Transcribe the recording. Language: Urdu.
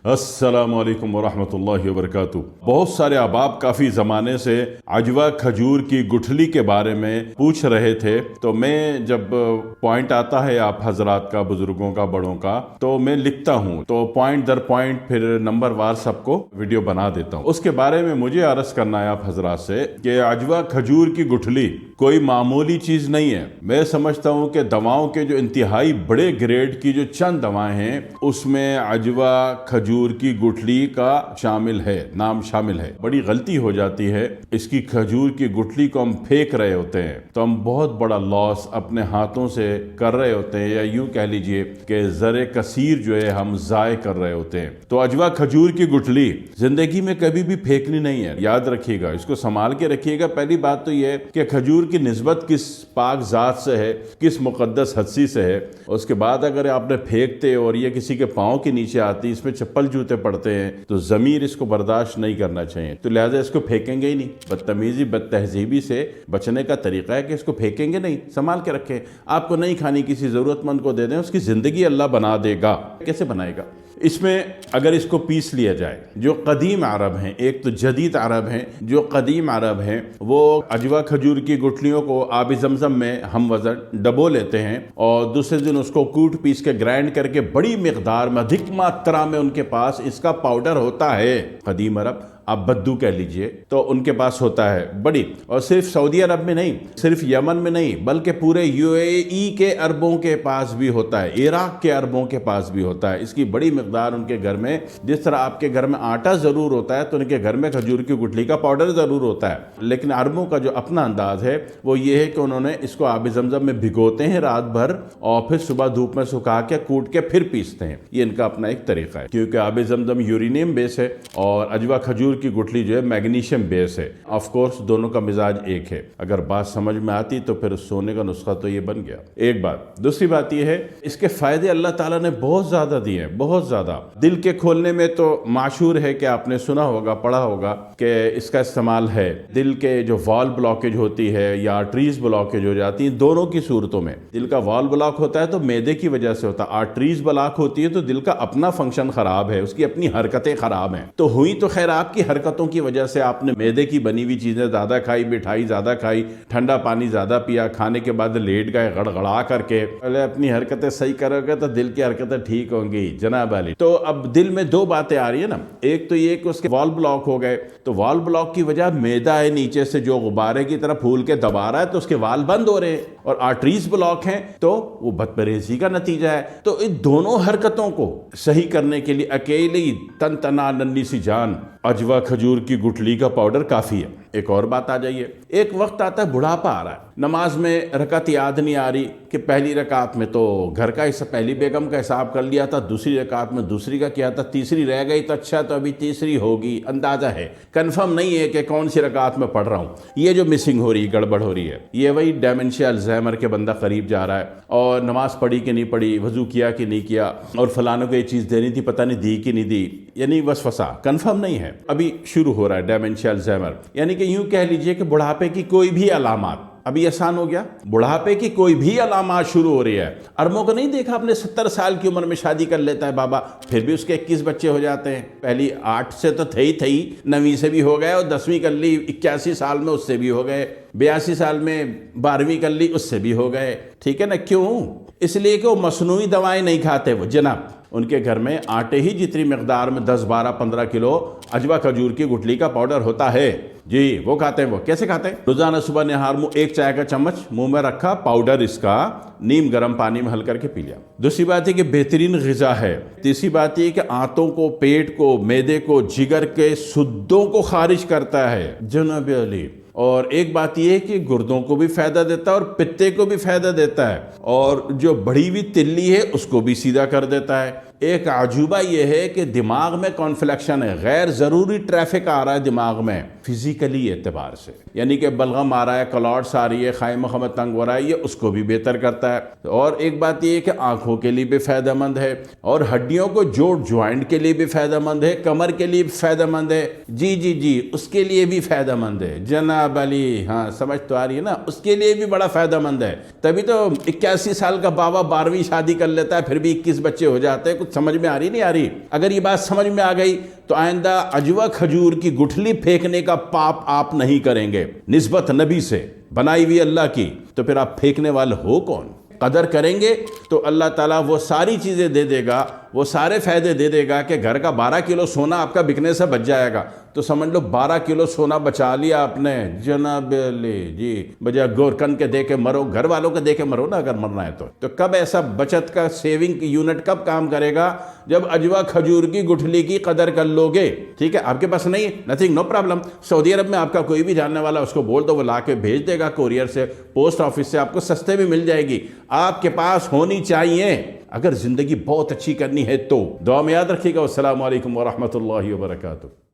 السلام علیکم ورحمۃ اللہ وبرکاتہ۔ بہت سارے احباب کافی زمانے سے عجوہ کھجور کی گٹھلی کے بارے میں پوچھ رہے تھے، تو میں جب پوائنٹ آتا ہے آپ حضرات کا، بزرگوں کا، بڑوں کا، تو میں لکھتا ہوں، تو پوائنٹ در پوائنٹ پھر نمبر وار سب کو ویڈیو بنا دیتا ہوں۔ اس کے بارے میں مجھے عرض کرنا ہے آپ حضرات سے کہ عجوہ کھجور کی گٹھلی کوئی معمولی چیز نہیں ہے۔ میں سمجھتا ہوں کہ دواؤں کے جو انتہائی بڑے گریڈ کی جو چند دوائیں ہیں، اس میں عجوہ کھجور کی گٹھلی کا نام شامل ہے۔ بڑی غلطی ہو جاتی ہے، اس کی کھجور کی گٹھلی کو ہم پھینک رہے ہوتے ہیں تو ہم بہت بڑا لاس اپنے ہاتھوں سے کر رہے ہوتے ہیں، یا یوں کہہ لیجئے کہ زر کثیر جو ہے ہم ضائع کر رہے ہوتے ہیں۔ تو عجوہ کھجور کی گٹھلی زندگی میں کبھی بھی پھینکنی نہیں ہے، یاد رکھیے گا، اس کو سنبھال کے رکھیے گا۔ پہلی بات تو یہ ہے کہ کھجور کی نسبت کس پاک ذات سے ہے، کس مقدس ہستی سے ہے۔ اس کے بعد اگر آپ نے پھینکتے اور یہ کسی کے پاؤں کے نیچے آتی، اس میں چپل جوتے پڑتے ہیں، تو ضمیر اس کو برداشت نہیں کرنا چاہیے، تو لہٰذا اس کو پھینکیں گے ہی نہیں۔ بدتمیزی بد تہذیبی سے بچنے کا طریقہ ہے کہ اس کو پھینکیں گے نہیں، سنبھال کے رکھیں۔ آپ کو نہیں کھانی، کسی ضرورت مند کو دے دیں، اس کی زندگی اللہ بنا دے گا۔ کیسے بنائے گا؟ اس میں اگر اس کو پیس لیا جائے، جو قدیم عرب ہیں، ایک تو جدید عرب ہیں، جو قدیم عرب ہیں وہ عجوہ کھجور کی گٹھلیوں کو آب زمزم میں ہم وزن ڈبو لیتے ہیں، اور دوسرے دن اس کو کوٹ پیس کے گرائنڈ کر کے بڑی مقدار میں، ادھک ماترا میں ان کے پاس اس کا پاؤڈر ہوتا ہے۔ قدیم عرب، آپ بدو کہہ لیجئے، تو ان کے پاس ہوتا ہے بڑی، اور صرف سعودی عرب میں نہیں، صرف یمن میں نہیں، بلکہ پورے یو اے ای کے عربوں کے پاس بھی ہوتا ہے، عراق کے عربوں کے پاس بھی ہوتا ہے۔ اس کی بڑی مقدار ان کے گھر میں، جس طرح آپ کے گھر میں آٹا ضرور ہوتا ہے تو ان کے گھر میں کھجور کی گٹھلی کا پاؤڈر ضرور ہوتا ہے۔ لیکن عربوں کا جو اپنا انداز ہے وہ یہ ہے کہ انہوں نے اس کو آب زمزم میں بھگوتے ہیں رات بھر، اور پھر صبح دھوپ میں سکھا کے کوٹ کے پھر پیستے ہیں۔ یہ ان کا اپنا ایک طریقہ ہے، کیونکہ آب زمزم یورینیم بیس ہے اور عجوہ کھجور کی گٹھلی جو ہے میگنیشیم بیس ہے۔ آف کورس دونوں کا مزاج ایک ہے۔ اگر بات سمجھ میں آتی تو پھر سونے کا نسخہ تو یہ بن گیا، ایک بات۔ دوسری بات یہ ہے، اس کے فائدے اللہ تعالیٰ نے بہت زیادہ دیے ہیں، بہت زیادہ۔ دل کے کھولنے میں تو معشور ہے کہ آپ نے سنا ہوگا، پڑھا ہوگا کہ اس کا استعمال ہے دل کے جو وال بلاکیج ہوتی ہے یا آرٹریز بلاکیج ہو جاتی ہیں، دونوں کی صورتوں میں۔ دل کا وال بلاک ہوتا ہے تو معدے کی وجہ سے ہوتا ہے، آرٹریز بلاک ہوتی ہے تو دل کا اپنا فنکشن خراب ہے، اس کی اپنی حرکتیں خراب ہیں۔ تو ہوئی تو خیر آپ کی حرکتوں کی وجہ سے، آپ نے معدے کی بنی ہوئی چیزیں زیادہ کھائی، مٹھائی زیادہ کھائی، ٹھنڈا پانی زیادہ پیا، کھانے کے بعد لیٹ گئے گڑگڑا کر کے، پہلے اپنی حرکتیں صحیح کرو گے تو دل کی حرکتیں ٹھیک ہوں گی جناب علی۔ تو اب دل میں دو باتیں آ رہی ہیں نا، ایک تو یہ کہ اس کے وال بلاک ہو گئے، تو وال بلاک کی وجہ معدہ ہے نیچے سے جو غبارے کی طرح پھول کے دبا رہا ہے تو اس کے وال بند ہو رہے ہیں، اور آرٹریز بلاک ہیں تو وہ بد پرہیزی کا نتیجہ ہے۔ تو ان دونوں حرکتوں کو صحیح کرنے کے لیے اکیلی تن تنا ننھی سی جان عجوہ کھجور کی گٹھلی کا پاؤڈر کافی ہے۔ ایک اور بات آ جائیے، ایک وقت آتا ہے بڑھاپا آ رہا ہے، نماز میں رکعت یاد نہیں آ رہی کہ پہلی رکعت میں تو گھر کا حصہ، پہلی بیگم کا حساب کر لیا تھا، دوسری رکعت میں دوسری کا کیا تھا، تیسری رہ گئی تو اچھا تو ابھی تیسری ہوگی، اندازہ ہے، کنفرم نہیں ہے کہ کون سی رکعت میں پڑھ رہا ہوں۔ یہ جو مسنگ ہو رہی ہے، گڑبڑ ہو رہی ہے، یہ وہی ڈیمنشیا الزائمر کے بندہ قریب جا رہا ہے، اور نماز پڑھی کہ نہیں پڑھی، وضو کیا کہ نہیں کیا، اور فلانوں کو یہ چیز دینی تھی پتہ نہیں دی کہ نہیں دی، یعنی وسوسہ کنفرم نہیں ہے، ابھی شروع ہو رہا ہے ڈیمنشیا الزائمر۔ یعنی کہ یوں کہہ لیجئے کہ بڑھاپے کی کوئی بھی علامات، ابھی آسان ہو گیا، بڑھاپے کی کوئی بھی علامات شروع ہو رہی ہے۔ عربوں کو نہیں دیکھا آپ نے، 70 سال کی عمر میں شادی کر لیتا ہے بابا، پھر بھی اس کے 21 بچے ہو جاتے ہیں۔ پہلی 8 سے تو تھے ہی، 9ویں سے بھی ہو گئے، اور 10ویں کر لی 81 سال میں، اس سے بھی ہو گئے، 82 سال میں 12ویں کر لی، اس سے بھی ہو گئے۔ ٹھیک ہے نا؟ کیوں؟ اس لیے کہ وہ مصنوعی دوائیں نہیں کھاتے وہ جناب، ان کے گھر میں آٹے ہی جتنی مقدار میں 10 12 15 کلو عجوہ کھجور کی گٹھلی کا پاؤڈر ہوتا ہے، جی وہ کھاتے ہیں۔ وہ کیسے کھاتے ہیں؟ روزانہ صبح نہار منہ 1 چائے کا چمچ منہ میں رکھا، پاؤڈر اس کا نیم گرم پانی میں حل کر کے پی لیا۔ دوسری بات ہے کہ بہترین غذا ہے۔ تیسری بات یہ کہ آنتوں کو، پیٹ کو، معدے کو، جگر کے سدوں کو خارج کرتا ہے جناب علی۔ اور ایک بات یہ ہے کہ گردوں کو بھی فائدہ دیتا ہے اور پتے کو بھی فائدہ دیتا ہے، اور جو بڑھی ہوئی تلی ہے اس کو بھی سیدھا کر دیتا ہے۔ ایک عجوبہ یہ ہے کہ دماغ میں کانفلیکشن ہے، غیر ضروری ٹریفک آ رہا ہے دماغ میں فزیکلی اعتبار سے، یعنی کہ بلغم آ رہا ہے، کلاٹس آ رہی ہے، خائم مخمد تنگ ہو رہا ہے، یہ اس کو بھی بہتر کرتا ہے۔ اور ایک بات یہ ہے کہ آنکھوں کے لیے بھی فائدہ مند ہے، اور ہڈیوں کو جوڑ جوائنٹ کے لیے بھی فائدہ مند ہے، کمر کے لیے بھی فائدہ مند ہے، جی اس کے لیے بھی فائدہ مند ہے جناب علی۔ ہاں سمجھ تو آ رہی ہے نا، اس کے لیے بھی بڑا فائدہ مند ہے۔ تبھی تو 81 سال کا بابا 12ویں شادی کر لیتا ہے، پھر بھی 21 بچے ہو جاتے ہیں، کچھ سمجھ میں آ رہی نہیں آ رہی؟ اگر یہ بات سمجھ میں آ گئی تو آئندہ عجوہ کھجور کی گٹھلی پھینکنے کا پاپ آپ نہیں کریں گے نسبت نبی سے بنائی ہوئی اللہ کی، تو پھر آپ پھینکنے والے ہو کون؟ قدر کریں گے تو اللہ تعالیٰ وہ ساری چیزیں دے دے گا، وہ سارے فائدے دے دے گا کہ گھر کا 12 کلو سونا آپ کا بکنے سے بچ جائے گا، تو سمجھ لو 12 کلو سونا بچا لیا آپ نے، جناب علی جی، بجائے گورکن کے دے کے مرو، گھر والوں کے دے کے مرو نا اگر مرنا ہے تو کب ایسا بچت کا سیونگ یونٹ کب کام کرے گا؟ جب عجوہ کھجور کی گٹھلی کی قدر کر لو گے، ٹھیک ہے؟ آپ کے پاس نہیں ہے، نتھنگ، نو پرابلم، سعودی عرب میں آپ کا کوئی بھی جاننے والا اس کو بول دو، وہ لا کے بھیج دے گا کوریئر سے، پوسٹ آفس سے، آپ کو سستے میں مل جائے گی، آپ کے پاس ہونی چاہیے اگر زندگی بہت اچھی کرنی ہے تو۔ دعا میں یاد رکھیے گا۔ السلام علیکم ورحمۃ اللہ وبرکاتہ۔